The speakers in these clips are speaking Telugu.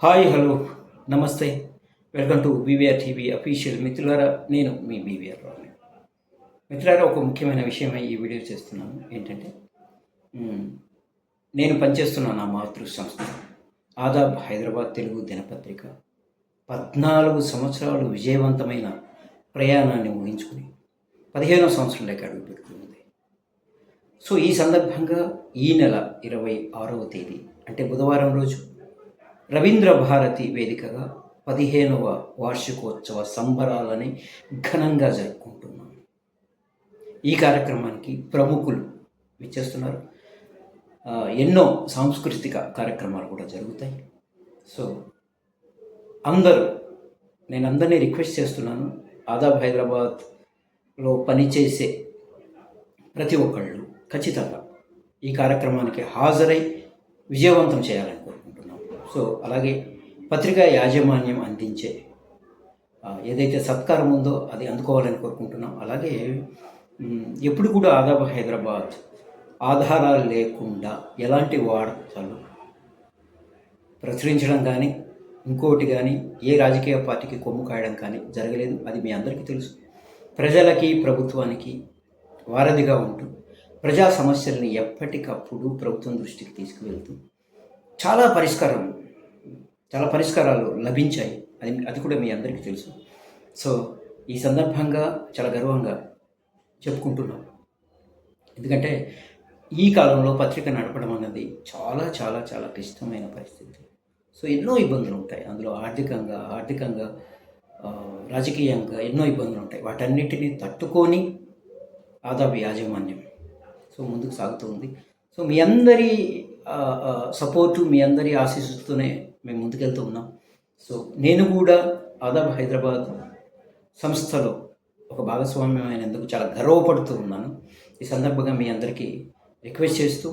హాయ్ హలో నమస్తే. Welcome to BVR TV official. మిత్రులారా, నేను మీ బీవీఆర్ రావుని. మిత్రులారా, ఒక ముఖ్యమైన విషయమై ఈ వీడియో చేస్తున్నాను. ఏంటంటే నేను పనిచేస్తున్న నా మాతృ సంస్థ ఆదాబ్ హైదరాబాద్ తెలుగు దినపత్రిక 14 సంవత్సరాలు విజయవంతమైన ప్రయాణాన్ని ఊహించుకుని 15వ సంవత్సరంలోకి అడుగు పెడుతుంది. సో ఈ సందర్భంగా ఈ నెల 26వ తేదీ అంటే బుధవారం రోజు రవీంద్ర భారతి వేదికగా 15వ వార్షికోత్సవ సంబరాలని ఘనంగా జరుపుకుంటున్నాం. ఈ కార్యక్రమానికి ప్రముఖులు విచ్చేస్తున్నారు. ఎన్నో సాంస్కృతిక కార్యక్రమాలు కూడా జరుగుతాయి. సో నేను అందరినీ రిక్వెస్ట్ చేస్తున్నాను, ఆదాబ్ హైదరాబాద్లో పనిచేసే ప్రతి ఒక్కళ్ళు ఖచ్చితంగా ఈ కార్యక్రమానికి హాజరై విజయవంతం చేయాలని కోరుకుంటున్నాం. సో అలాగే పత్రికా యాజమాన్యం అందించే ఏదైతే సత్కారం ఉందో అది అందుకోవాలని కోరుకుంటున్నాం. అలాగే ఎప్పుడు కూడా ఆదాబ్ హైదరాబాద్ ఆధారాలు లేకుండా ఎలాంటి వార్తలు ప్రచురించడం కానీ ఇంకోటి కానీ ఏ రాజకీయ పార్టీకి కొమ్ము కాయడం కానీ జరగలేదు. అది మీ అందరికీ తెలుసు. ప్రజలకి ప్రభుత్వానికి వారధిగా ఉంటూ ప్రజా సమస్యల్ని ఎప్పటికప్పుడు ప్రభుత్వం దృష్టికి తీసుకువెళ్తూ చాలా పరిష్కారాలు లభించాయి. అది కూడా మీ అందరికీ తెలుసు. సో ఈ సందర్భంగా చాలా గర్వంగా చెప్పుకుంటున్నాం. ఎందుకంటే ఈ కాలంలో పత్రిక నడపడం అన్నది చాలా చాలా చాలా క్లిష్టమైన పరిస్థితి. సో ఎన్నో ఇబ్బందులు ఉంటాయి. అందులో ఆర్థికంగా రాజకీయంగా ఎన్నో ఇబ్బందులు ఉంటాయి. వాటన్నిటిని తట్టుకొని ఆదాబ్ యాజమాన్యం సో ముందుకు సాగుతుంది. సో మీ అందరి సపోర్టు, మీ అందరి ఆశీస్సులతోనే మేము ముందుకెళ్తూ ఉన్నాం. సో నేను కూడా ఆదాబ్ హైదరాబాద్ సంస్థలో ఒక భాగస్వామ్యం అయినందుకు చాలా గర్వపడుతూ ఉన్నాను. ఈ సందర్భంగా మీ అందరికీ రిక్వెస్ట్ చేస్తూ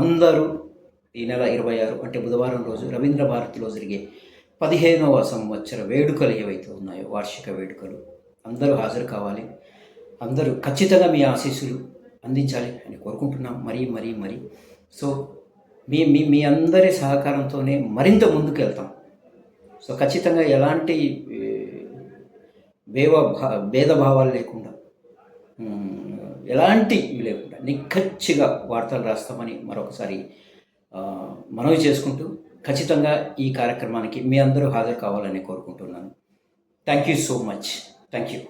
అందరూ ఈ నెల 26 అంటే బుధవారం రోజు రవీంద్ర భారతిలో జరిగే 15వ సంవత్సర వేడుకలు ఏవైతే ఉన్నాయో వార్షిక వేడుకలు అందరూ హాజరు కావాలి. అందరూ ఖచ్చితంగా మీ ఆశీస్సులు అందించాలి అని కోరుకుంటున్నాం. మరీ సో మీ అందరి సహకారంతోనే మరింత ముందుకు వెళ్తాం. సో ఖచ్చితంగా ఎలాంటి భేదభావాలు లేకుండా ఎలాంటివి లేకుండా నిక్కచ్చిగా వార్తలు రాస్తామని మరొకసారి మనవి చేసుకుంటూ ఖచ్చితంగా ఈ కార్యక్రమానికి మీ అందరూ హాజరు కావాలని కోరుకుంటున్నాను. Thank you so much. Thank you.